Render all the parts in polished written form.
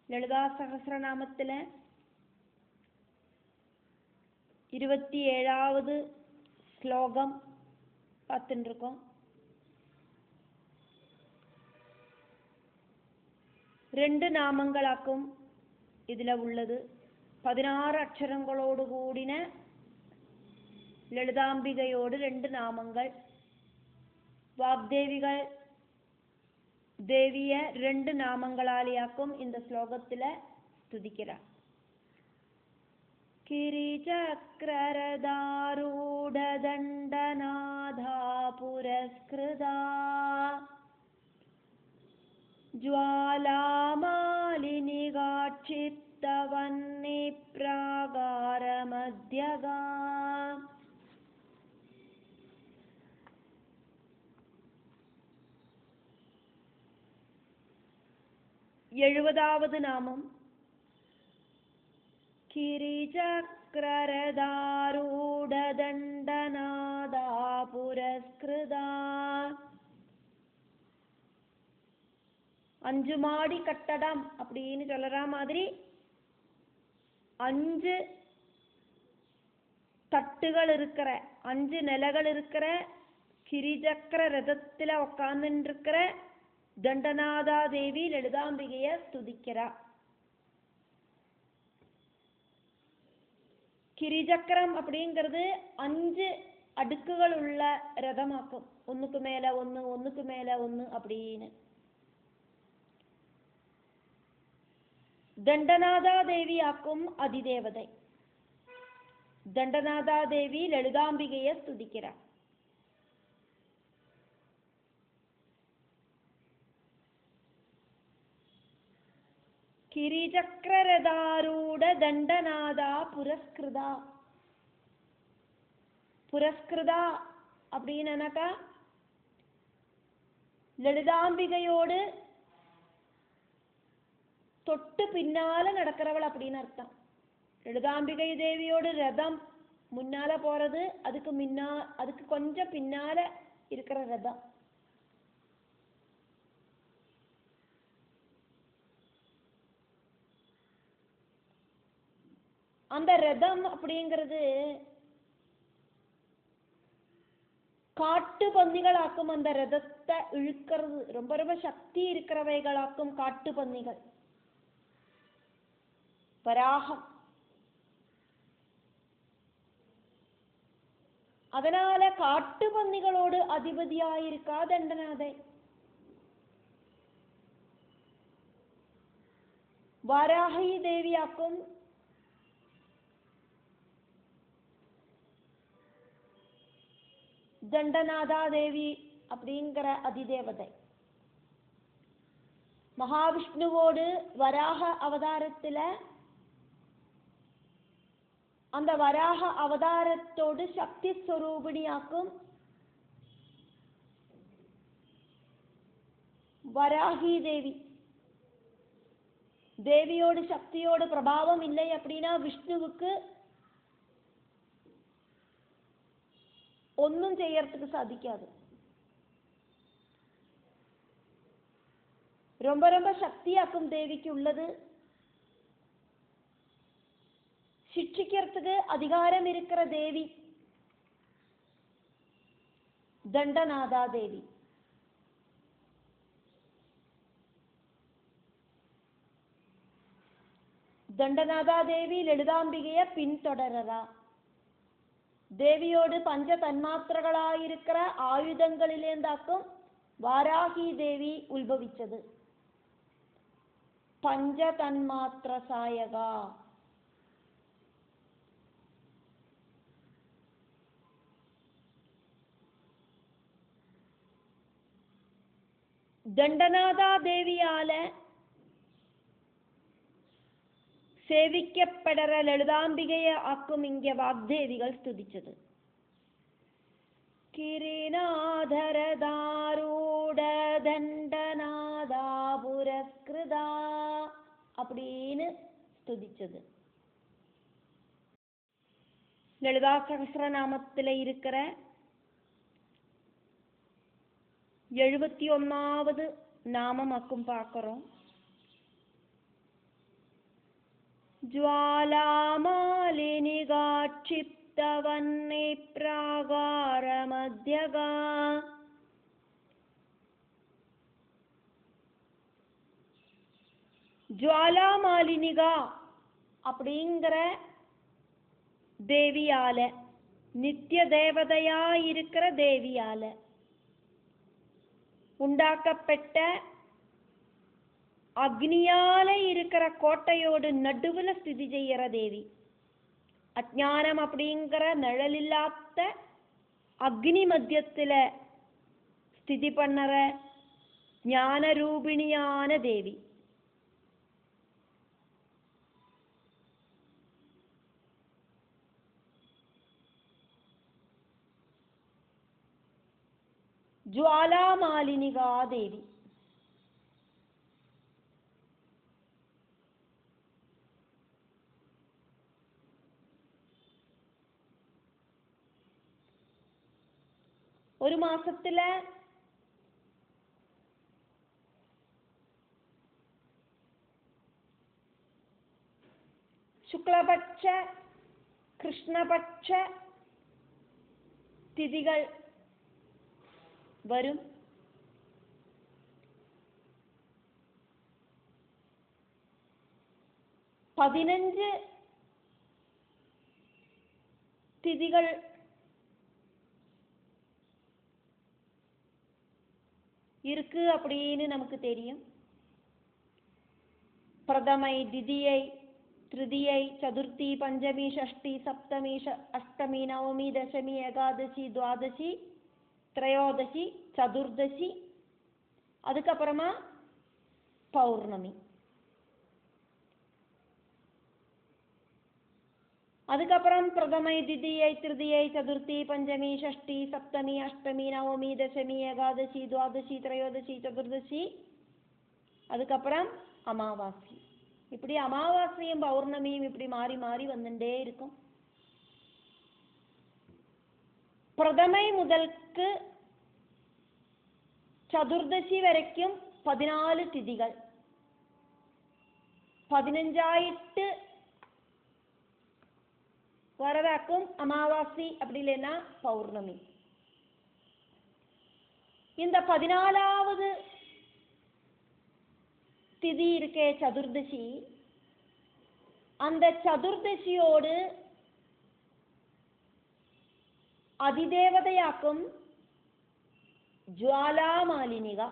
லலிதா சகஸ்ரநாமத்தில் 27வது ஸ்லோகம் பார்த்துட்டு இருக்கோம். 2 நாமங்களாக்கும் இதில் உள்ளது. 16 அக்ஷரங்களோடு கூடின லலிதாம்பிகையோடு 2 நாமங்கள். வாக்தேவிகள் தேவிய 2 நாமங்களாலியாக்கும் இந்த ஸ்லோகத்தில் ஸ்துதிக்கிறார். கிரிசக்ரரதாரூடதண்டநாதா புரஸ்கிருதா ஜ்வாலாமாலினிகாட்சித்தவன்னி பிராகாரமத்யகா. எழுபதாவது நாமம் கிரிசக்ரரதாரூடதண்டநாதா புரஸ்கிருதா. 5 மாடி கட்டடம் அப்படின்னு சொல்ற மாதிரி 5 தட்டுகள் இருக்கிற 5 நிலைகள் இருக்கிற கிரிசக்கர ரதத்தில் உட்கார்ந்துட்டு இருக்கிற தண்டநாதா தேவி லலிதாம்பிகைய ஸ்துதிக்கிறா. கிரிசக்கரம் அப்படிங்கிறது 5 அடுக்குகள் உள்ள ரதமாக்கும். ஒன்றுக்கு மேல ஒன்று ஒன்றுக்கு மேல ஒன்று அப்படின்னு. தண்டநாதா தேவி ஆக்கும் அதிதேவதை. தண்டநாதா தேவி லலிதாம்பிகைய ஸ்துதிக்கிறார். கிரிசக்ரரதாரூட தண்டநாதா புரஸ்கிருதா. புரஸ்கிருதா அப்படின்னாக்கா லலிதாம்பிகையோடு தொட்டு பின்னால நடக்கிறவள் அப்படின்னு அர்த்தம். லலிதாம்பிகை தேவியோடு ரதம் முன்னால போறது, அதுக்கு கொஞ்சம் பின்னால இருக்கிற ரதம். அந்த ரதம் அப்படிங்கிறது காட்டு பன்னிகளாக்கும். அந்த ரதத்தை இழுக்கிறது ரொம்ப ரொம்ப சக்தி இருக்கிறவைகளாக்கும் காட்டு பன்னிகள். வராகம். அதனால காட்டு பன்னிகளோடு அதிபதியாயிருக்கா தண்டநாதை. வாராகி தேவியாக்கும் தண்டநாதா தேவி அப்படிங்கிற அதிதேவதை. மகாவிஷ்ணுவோடு வராக அவதாரத்தில் அந்த வராக அவதாரத்தோடு சக்தி ஸ்வரூபிணியாக்கும் வராகி தேவி. தேவியோடு சக்தியோடு பிரபாவம் இல்லை அப்படின்னா விஷ்ணுவுக்கு ஒன்றும் செய்யறதுக்கு சாதிக்காது. ரொம்ப ரொம்ப சக்தியாக்கும் தேவிக்கு உள்ளது. சிக்ஷிக்கிறதுக்கு அதிகாரம் இருக்கிற தேவி தண்டநாதா தேவி. தண்டநாதா தேவி லலிதாம்பிகைய பின்தொடரா. தேவியோடு பஞ்ச தன்மாத்திரங்களாயிருக்கிற ஆயுதங்களிலேந்தாக்கும் வாராகி தேவி உத்பவிச்சது. பஞ்ச தன்மாத்திர சாயகா. தண்டநாதா தேவியால சேவிக்கப்படுற லலிதாம்பிகைய ஆக்கும் இங்க வாக்தேவிகள் ஸ்துதிச்சது. கிரிநாதரதாரூட தண்டநாதா புரஸ்கிருதா அப்படின்னு ஸ்துதிச்சது. லலிதா சகஸ்ரநாமத்தில் இருக்கிற 71வது நாமமாக்கும் பார்க்கிறோம். ज्वालामालिनिगा क्षिप्तवह्नि प्रागारमध्यगा ஜுவாலாமாலினிகா அப்படிங்கிற தேவியால, நித்திய தேவதையா இருக்கிற தேவியால உண்டாக்கப்பட்ட அக்னியால இருக்கிற கோட்டையோடு நடுவுல ஸ்திதி செய்யற தேவி. அஜ்ஞானம் அப்படிங்கிற நிழலில்லாத அக்னி மத்தியத்துல ஸ்திதி பண்ணற ஞான ரூபிணியான தேவி. ज्वालामालिनिगा देवी. ഒരു മാസത്തിലെ ശുക്ലപക്ഷ കൃഷ്ണപക്ഷ തിഥികൾ വരും. പതിനഞ്ച് തിഥികൾ இருக்கு அப்படின்னு நமக்கு தெரியும். பிரதமை, திதியை, திருதியை, சதுர்த்தி, பஞ்சமி, ஷஷ்டி, சப்தமி, அஷ்டமி, நவமி, தசமி, ஏகாதசி, துவாதசி, திரையோதசி, சதுர்தசி, அதுக்கப்புறமா பௌர்ணமி. அதுக்கப்புறம் பிரதமை, திதியை, திருதியை, சதுர்த்தி, பஞ்சமி, ஷஷ்டி, சப்தமி, அஷ்டமி, நவமி, தசமி, ஏகாதசி, துவாதசி, திரையோதசி, சதுர்தசி, அதுக்கப்புறம் அமாவாசை. இப்படி அமாவாசையும் பௌர்ணமியும் இப்படி மாறி மாறி வந்துட்டே இருக்கும். பிரதமை முதல்க்கு சதுர்தசி வரைக்கும் 14 திதிகள். 15 வரதாக்கும் அமாவாசை, அப்படி இல்லைன்னா பௌர்ணமி. இந்த 14வது திதி இருக்கே சதுர்தசி, அந்த சதுர்தசியோடு அதிதேவதையாக்கும் ஜுவாலாமாலினிகா.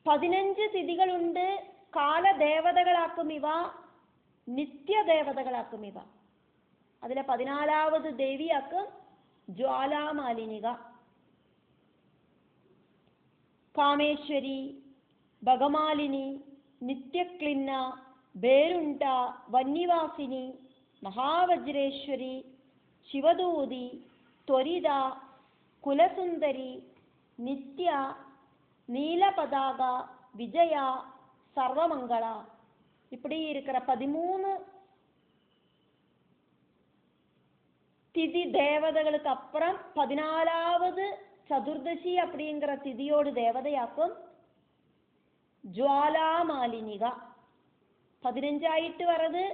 പതിനഞ്ച് തിഥികളുണ്ട്. കാലദേവതകളാക്കും ഇവ, നിത്യദേവതകളാക്കും ഇവ. അതിലെ 14வது ദേവിയാക്കും ജ്വാലാമാലിനിക. കാമേശ്വരി, ഭഗമാലിനി, നിത്യക്ലിന്ന, ബേരുണ്ട, വന്യവാസിനി, മഹാവജ്രേശ്വരി, ശിവദൂതി, ത്വരിത, കുലസുന്ദരി, നിത്യ, നീലപതാക, വിജയ, സർവമംഗള, இப்படி இருக்கிற 13 திதி தேவதைகளுக்கு அப்புறம் 14வது சதுர்தசி அப்படிங்கிற திதியோடு தேவதையாக்கும் ஜுவாலாமாலினிகா. 15 ஆயிட்டு வர்றது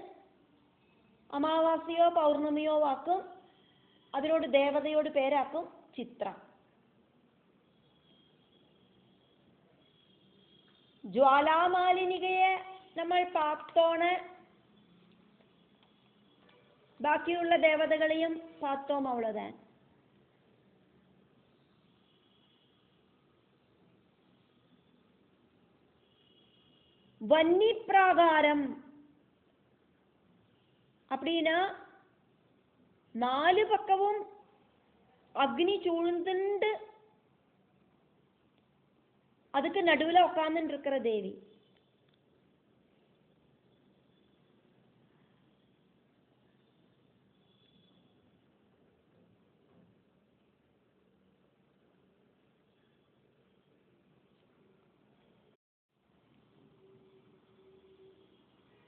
அமாவாசையோ பௌர்ணமியோ ஆக்கும். അതിനോട് ദേവതയോട് പേരാക്കും ചിത്ര. ജ്വാലാമാലിനികയെ നമ്മൾ பார்த்தோன, ബാക്കിയുള്ള ദേവതകളെയും பார்த்தோம், அவ்வளவுதான். வன்னி பிராகாரம் அப்படின்னா 4 பக்கமும் அக்னி சூழ்ந்துண்டு அதுக்கு நடுவுல உட்கார்ந்து இருக்கிற தேவி.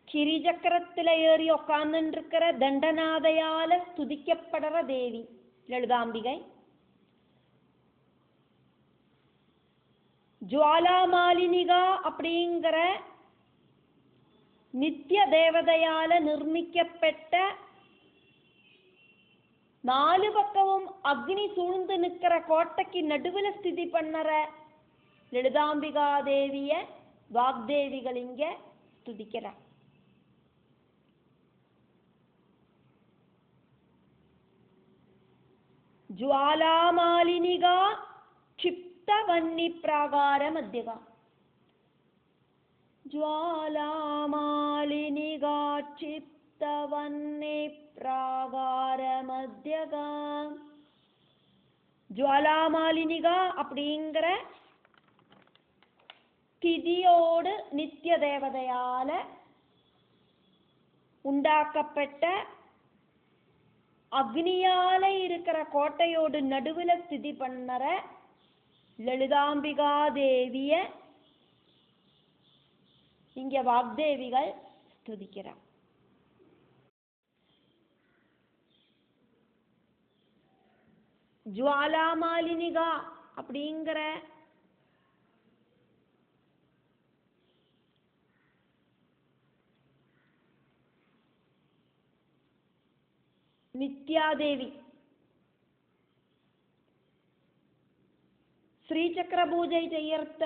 கிரிசக்கரத்துல ஏறி உட்கார்ந்து இருக்கிற தண்டநாதையால துதிக்கப்படுற தேவி லலிதாம்பிகை. ஜுவாலாமாலினிகா அப்படிங்கிற நித்திய தேவதையால நிர்மிக்கப்பட்ட 4 பக்கமும் அக்னி சூழ்ந்து நிற்கிற கோட்டைக்கு நடுவில் ஸ்திதி பண்ணற லலிதாம்பிகா தேவிய வாக்தேவிகள் இங்க துதிக்கிறார். ஜுவாலாமாலினிகா क्षिप्तवन्नी प्रागार मध्यगा ज्वालामालिनिगा क्षिप्तवन्नी प्रागार मध्यगा. ज्वालामालिनिगा அப்படிங்கற திதியோடு நித்திய தேவதையால உண்டாக்கப்பட்ட அக்னியால இருக்கிற கோட்டையோடு நடுவுல ஸ்திதி பண்ணற லலிதாம்பிகா தேவிய இங்க வாக்தேவிகள் ஸ்துதிக்கிறார். ஜுவாலாமாலினிகா அப்படிங்கிற நித்யாதேவி ஸ்ரீசக்கர பூஜை செய்யறத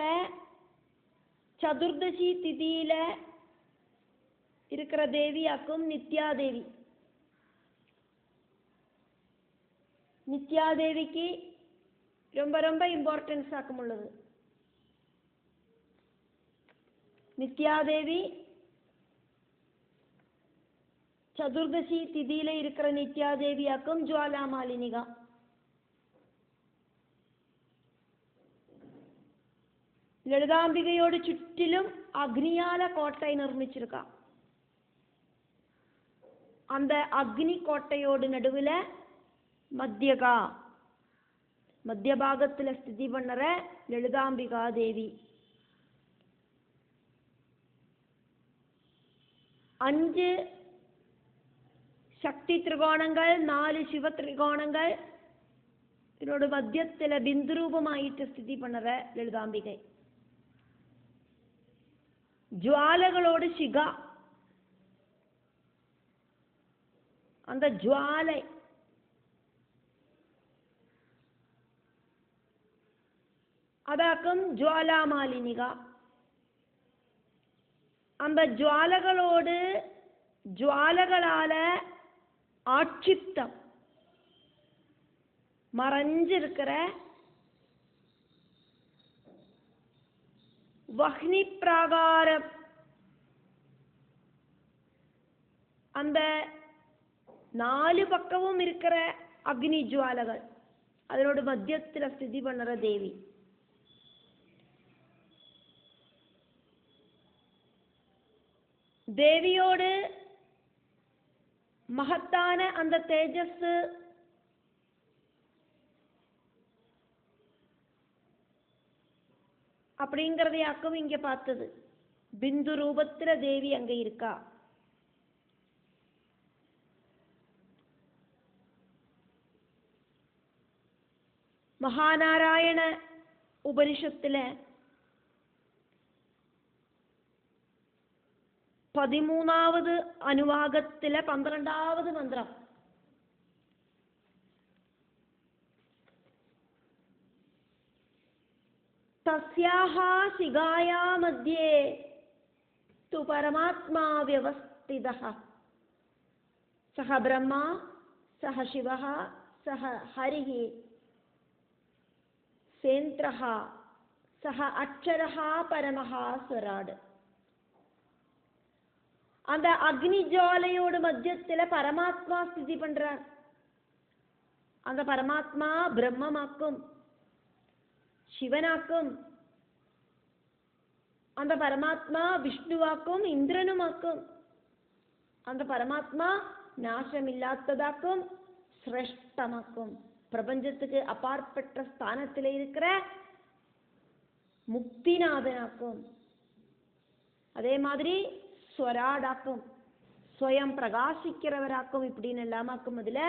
சதுர்தசி திதியில இருக்கிற தேவியாக்கும் நித்யாதேவி. நித்யாதேவிக்கு ரொம்ப ரொம்ப இம்பார்ட்டன்ஸ் ஆக்கும் உள்ளது. நித்யாதேவி சதுர்தசி திதியில இருக்கிற நித்யாதேவியாக்கும் ஜுவாலாமாலினிகா. ലളിതാംബികയോട് ചുറ്റിലും അഗ്നിയാല കോട്ടை നിർമ്മിച്ചിருக்கா. அந்த அக்னி கோட்டையோடு நடுவுல மத்தியகா மத்திய பாகத்துல ஸ்திதி பண்ணற லலிதாம்பிகா தேவி. 5 சக்தி திரிகோணங்கள் 4 சிவ திரிகோணங்கள் இதோட மத்தியத்துல பிந்து ரூபமாயிட்டு ஸ்திதி பண்ணற லலிதாம்பிகை. ஜுவாலகளோடு சிகா அந்த ஜுவாலை அதாக்கும் ஜுவாலாமாலினிகா. அந்த ஜுவாலகளோடு ஜுவாலகளால ஆட்சிப்தம் மறைஞ்சிருக்கிற வஹ்னி பிராகாரம் அந்த 4 பக்கமும் இருக்கிற அக்னி ஜுவாலகள் அதனோட மத்தியத்துல ஸ்திதி பண்ணற தேவி. தேவியோடு மகத்தான அந்த தேஜஸ் அப்படிங்கறதையாக்கும் இங்க பார்த்தது. பிந்து ரூபத்துல தேவி அங்க இருக்கா. மகாநாராயண உபனிஷத்துல 13வது അനുവാകത്തില 12வது മന്ത്രം തസ്യാഹ ശിഖായാ മധ്യേ തു പരമാത്മാ വ്യവസ്ഥിതഃ സഹ ബ്രഹ്മ സഹ ശിവഃ സഹ ഹരിഃ சேந்திரஹ சஹ அக்ஷரஹ பரமஹ ஸ்வராட். அந்த அக்னி ஜுவாலையோட மத்தியத்துல பரமாத்மா ஸ்திதி பண்றார். அந்த பரமாத்மா பிரம்மமாக்கும் சிவனாக்கும் அந்த பரமாத்மா விஷ்ணுவாக்கும் இந்திரனுமாக்கும் அந்த பரமாத்மா நாசமில்லாததாக்கும் சிரேஷ்டமாக்கும் பிரபஞ்சத்துக்கு அப்பாற்பட்ட ஸ்தானத்தில் இருக்கிற முக்திநாதனாக்கும் அதே மாதிரி ஸ்வராடாக்கும் ஸ்வயம் பிரகாசிக்கிறவராக்கும் இப்படின்னு எல்லாமாக்கும் அதுல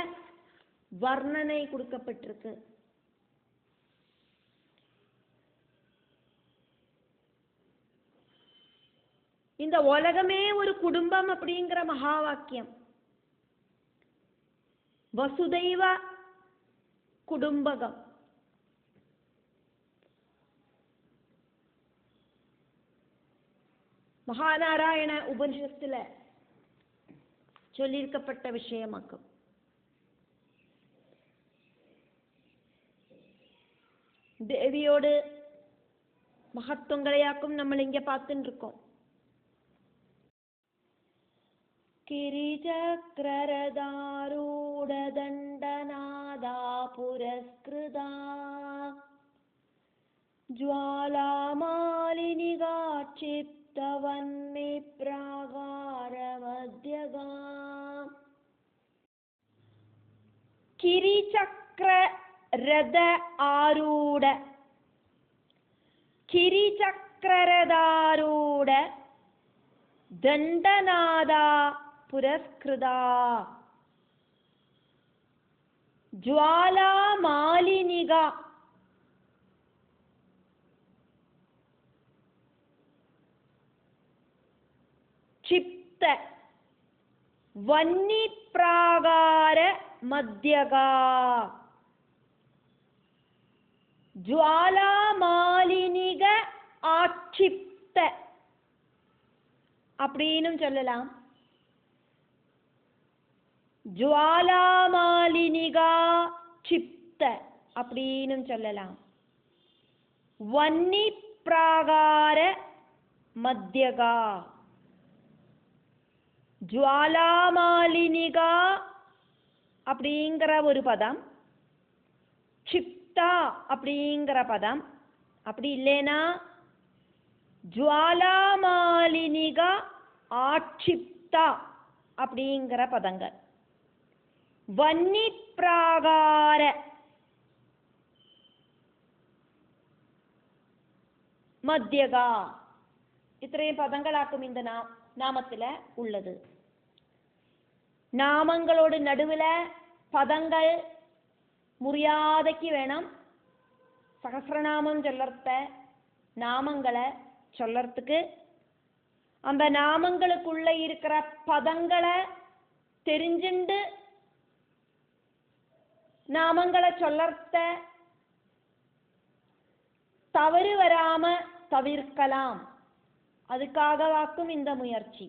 வர்ணனை கொடுக்கப்பட்டிருக்கு. இந்த உலகமே ஒரு குடும்பம் அப்படிங்கிற மகா வாக்கியம். வசுதைவ குடும்பகம். மகாநாராயண உபனிஷத்துல சொல்லியிருக்கப்பட்ட விஷயமாக்கும். தேவியோடு மகத்துவங்களையாக்கும் நம்ம இங்க பார்த்துட்டு இருக்கோம். கிரிசக்ரரதாரூட தண்டநாதா புரஸ்கிருதா ஜ்வாலாமாலினிகாட்சிப்தவன்னி பிராகாரமத்யகா. கிரிசக்ர ரத ஆரூட, கிரிசக்ரரதாரூட தண்டநாதா புரஸ்கிருதா ஜ்வாலா மாலினிகா க்ஷிப்த வன்னி பிராகார மத்யகா. ஜ்வாலா மாலினிக ஆட்சிப்த அப்படின்னு சொல்லலாம். ஜ்வாலாமாலினிகா க்ஷிப்த அப்படின்னு சொல்லலாம். வன்னி பிராகார மத்யகா. ஜ்வாலாமாலினிகா அப்படிங்கிற ஒரு பதம், க்ஷிப்தா அப்படிங்கிற பதம், அப்படி இல்லைனா ஜ்வாலாமாலினிகா ஆட்சிப்தா அப்படிங்கிற பதங்கள். வன்னி பிராகார மத்யகா இത്രയും பதங்களாக்கும் இந்த நாமத்துல உள்ளது. நாமங்களோட நடுவுல பதங்கள் முறியாதைக்கு வேணும். சகசிரநாமம் சொல்லறத நாமங்களை சொல்லறதுக்கு அந்த நாமங்களுக்குள்ள இருக்கிற பதங்களை தெரிஞ்சுண்டு நாமங்களை சொல்லறத தவறு வராம தவிர்க்கலாம். அதுக்காக வாக்கும் இந்த முயற்சி.